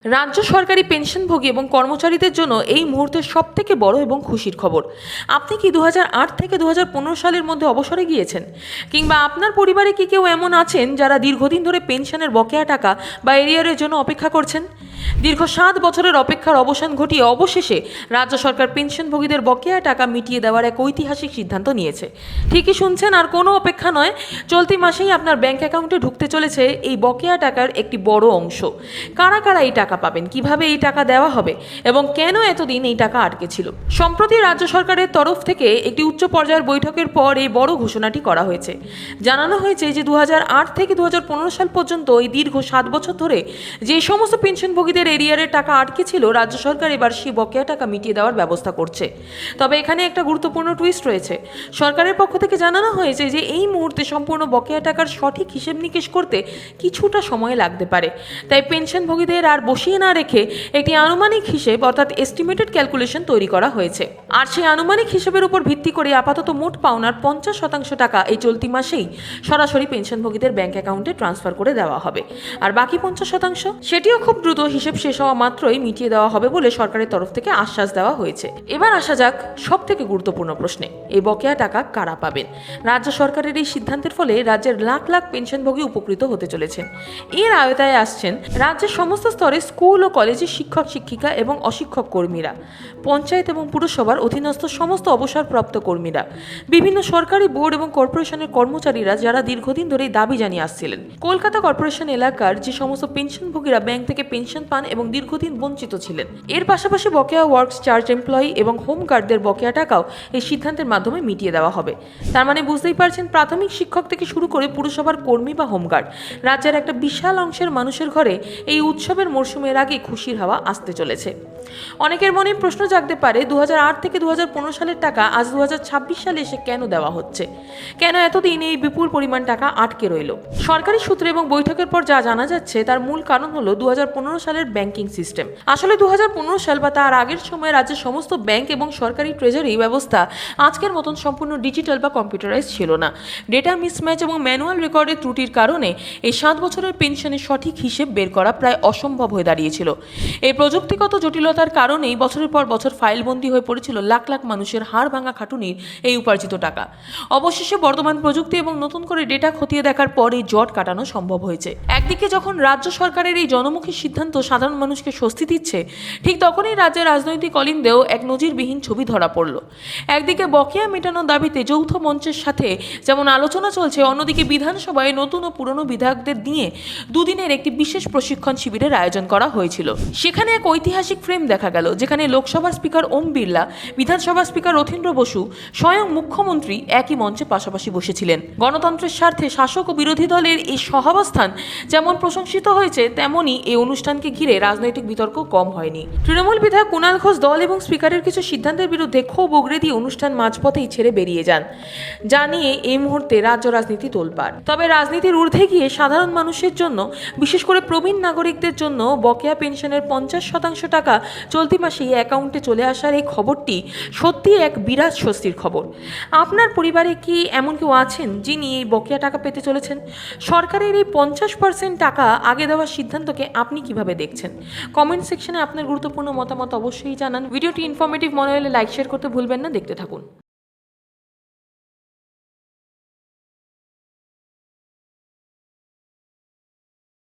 রাজ্য সরকারি পেনশনভোগী এবং কর্মচারীদের জন্য এই মুহূর্তের সবথেকে বড় এবং খুশির খবর। আপনি কি 2008 থেকে 2015 সালের মধ্যে অবসরে গিয়েছেন, কিংবা আপনার পরিবারে কি কেউ এমন আছেন যারা দীর্ঘদিন ধরে পেনশনের বকেয়া টাকা বা এরিয়ারের জন্য অপেক্ষা করছেন? দীর্ঘ 7 বছরের অপেক্ষার অবসান ঘটিয়ে অবশেষে রাজ্য সরকার পেনশনভোগীদের বকেয়া টাকা মিটিয়ে দেওয়ার এক ঐতিহাসিক সিদ্ধান্ত নিয়েছে। ঠিকই শুনছেন, আর কোনো অপেক্ষা নয়, চলতি মাসেই আপনার ব্যাংক অ্যাকাউন্টে ঢুকতে চলেছে এই বকেয়া টাকার একটি বড় অংশ। কারা কারা এই টাকা পাবেন, কিভাবে এই টাকা দেওয়া হবে এবং কেন এতদিন এই টাকা আটকে ছিল? সম্প্রতি রাজ্য সরকারের তরফ থেকে একটি উচ্চ পর্যায়ের বৈঠকের পর এই বড় ঘোষণাটি করা হয়েছে। জানানো হয়েছে যে 2008 থেকে 2015 সাল পর্যন্ত এই দীর্ঘ 7 বছর ধরে যে সমস্ত পেনশনভোগীদের এরিয়ারের টাকা আটকে ছিল, রাজ্য সরকার এবার সেই বকেয়া টাকা মিটিয়ে দেওয়ার ব্যবস্থা করছে। তবে এখানে একটা গুরুত্বপূর্ণ টুইস্ট রয়েছে। সরকারের পক্ষ থেকে জানানো হয়েছে যে এই মুহূর্তে সম্পূর্ণ বকেয়া টাকার সঠিক হিসেব নিকেশ করতে কিছুটা সময় লাগতে পারে। তাই পেনশনভোগীদের আর বসিয়ে না রেখে একটি আনুমানিক হিসেব অর্থাৎ এস্টিমেটেড ক্যালকুলেশন তৈরি করা হয়েছে। আর সেই আনুমানিক হিসেবের উপর ভিত্তি করে আপাতত মোট পাওনার 50% টাকা এই চলতি মাসেই সরাসরি পেনশনভোগীদের ব্যাংক অ্যাকাউন্টে ট্রান্সফার করে দেওয়া হবে। আর বাকি 50% সেটিও খুব দ্রুত হিসেব শেষ হওয়া মাত্রই মিটিয়ে দেওয়া হবে বলে সরকারের তরফ থেকে আশ্বাস দেওয়া হয়েছে। এবার আসা যাক সব থেকে গুরুত্বপূর্ণ প্রশ্নে, এই বকেয়া টাকা কারা পাবেন? রাজ্য সরকারের এই সিদ্ধান্তের ফলে রাজ্যের লাখ লাখ পেনশনভোগী উপকৃত হতে চলেছেন। এর আওতায় আসছেন রাজ্যের সমস্ত স্তরে স্কুল ও কলেজের শিক্ষক শিক্ষিকা এবং অশিক্ষক কর্মীরা, পঞ্চায়েত এবং পুরসভার অধীনস্থ সমস্ত অবসরপ্রাপ্ত কর্মীরা, বিভিন্ন সরকারি বোর্ড এবং কর্পোরেশনের কর্মচারীরা যারা দীর্ঘদিন ধরে দাবি জানিয়ে আসছিলেন। কলকাতা কর্পোরেশন এলাকার যে সমস্ত পেনশনভোগীরা ব্যাংক থেকে পেনশন পান এবং দীর্ঘদিন বঞ্চিত ছিলেন। এর পাশাপাশি বকেয়া ওয়ার্কস চার্জ এমপ্লয়ি এবং হোমগার্ডদের বকেয়া টাকাও এই সিদ্ধান্তের মাধ্যমে মিটিয়ে দেওয়া হবে। তার মানে বুঝতেই পারছেন, প্রাথমিক শিক্ষক থেকে শুরু করে পুরসভার কর্মী বা হোমগার্ড, রাজ্যের একটা বিশাল অংশের মানুষের ঘরে এই উৎসবের মরশুমের আগে খুশির হাওয়া আসতে চলেছে। অনেকের মনে প্রশ্ন জাগতে পারে, 2008 থেকে 2015 সালের টাকা আজ 2026 সালে এসে কেন দেওয়া হচ্ছে? কেন এতদিন এই বিপুল পরিমাণ টাকা আটকে রইল? সরকারি সূত্রে এবং বৈঠকের পর যা জানা যাচ্ছে তার মূল কারণ হলো 2015 সালের ব্যাংকিং সিস্টেম। আসলে 2015 সাল বা তার আগের সময় রাজ্যের সমস্ত ব্যাংক এবং সরকারি ট্রেজারি ব্যবস্থা আজকের মতন সম্পূর্ণ ডিজিটাল বা কম্পিউটারাইজ ছিল না। ডেটা মিসম্যাচ এবং ম্যানুয়াল রেকর্ডের ত্রুটির কারণে এই 7 বছরের পেনশনের সঠিক হিসেব বের করা প্রায় অসম্ভব হয়ে দাঁড়িয়েছিল। এই প্রযুক্তিগত জটিলতার কারণেই বছরের পর বছর ফাইলবন্দি হয়ে পড়েছিল লাখ লাখ মানুষের হাড় ভাঙা খাটুনির এই উপার্জিত টাকা। অবশেষে বর্তমান প্রযুক্তি এবং নতুন করে ডেটা খতিয়ে দেখার পর এই জট কাটানো সম্ভব হয়েছে। একদিকে যখন রাজ্য সরকারের এই জনমুখী সিদ্ধান্ত সাধারণ মানুষকে স্বস্তি দিচ্ছে, ঠিক তখনই রাজ্যের রাজনৈতিক অলিন্দেও এক নজিরবিহীন ছবি ধরা পড়ল। একদিকে বকেয়া মেটানোর দাবিতে যৌথ মঞ্চের সাথে যেমন আলোচনা চলছে, অন্যদিকে বিধানসভায় নতুন ও পুরনো বিধায়কদের নিয়ে দুদিনের একটি বিশেষ প্রশিক্ষণ শিবিরের আয়োজন করা হয়েছিল। সেখানে এক ঐতিহাসিক ফ্রেম দেখা গেল, যেখানে লোকসভার স্পিকার ওম বিড়লা, বিধানসভার স্পিকার রথীন্দ্র বসু, স্বয়ং মুখ্যমন্ত্রী একই মঞ্চে পাশাপাশি বসেছিলেন। গণতন্ত্রের স্বার্থে শাসক ও বিরোধী দলের এই সহাবস্থান যেমন প্রশংসিত হয়েছে, তেমনি এই অনুষ্ঠানকে ঘিরে রাজনৈতিক বিতর্ক কম হয়নি। তৃণমূল বিধায়ক কুণাল ঘোষ দল এবং স্পিকারের কিছু সিদ্ধান্তের বিরুদ্ধে ক্ষোভ উগরে দিয়ে অনুষ্ঠান মাঝপথেই ছেড়ে বেরিয়ে যান, যা নিয়ে এই মুহূর্তে রাজ্য রাজনীতি তোলপাড়। তবে রাজনীতির ঊর্ধ্বে গিয়ে সাধারণ মানুষের জন্য, বিশেষ করে প্রবীণ নাগরিকদের জন্য বকেয়া পেনশনের 50% টাকা চলতি মাসে অ্যাকাউন্টে চলে আসার এই খবরটি সত্যি এক বিরাট স্বস্তির খবর। আপনার পরিবারে কি এমন কেউ আছেন যিনি এই বকেয়া টাকা পেতে চলেছেন? সরকারের এই 50% টাকা আগে দেওয়ার সিদ্ধান্তকে আপনি কিভাবে দেখছেন? কমেন্ট সেকশনে আপনার গুরুত্বপূর্ণ মতামত অবশ্যই জানান। ভিডিওটি ইনফরমেটিভ মনে হলে লাইক শেয়ার করতে ভুলবেন না। দেখতে থাকুন।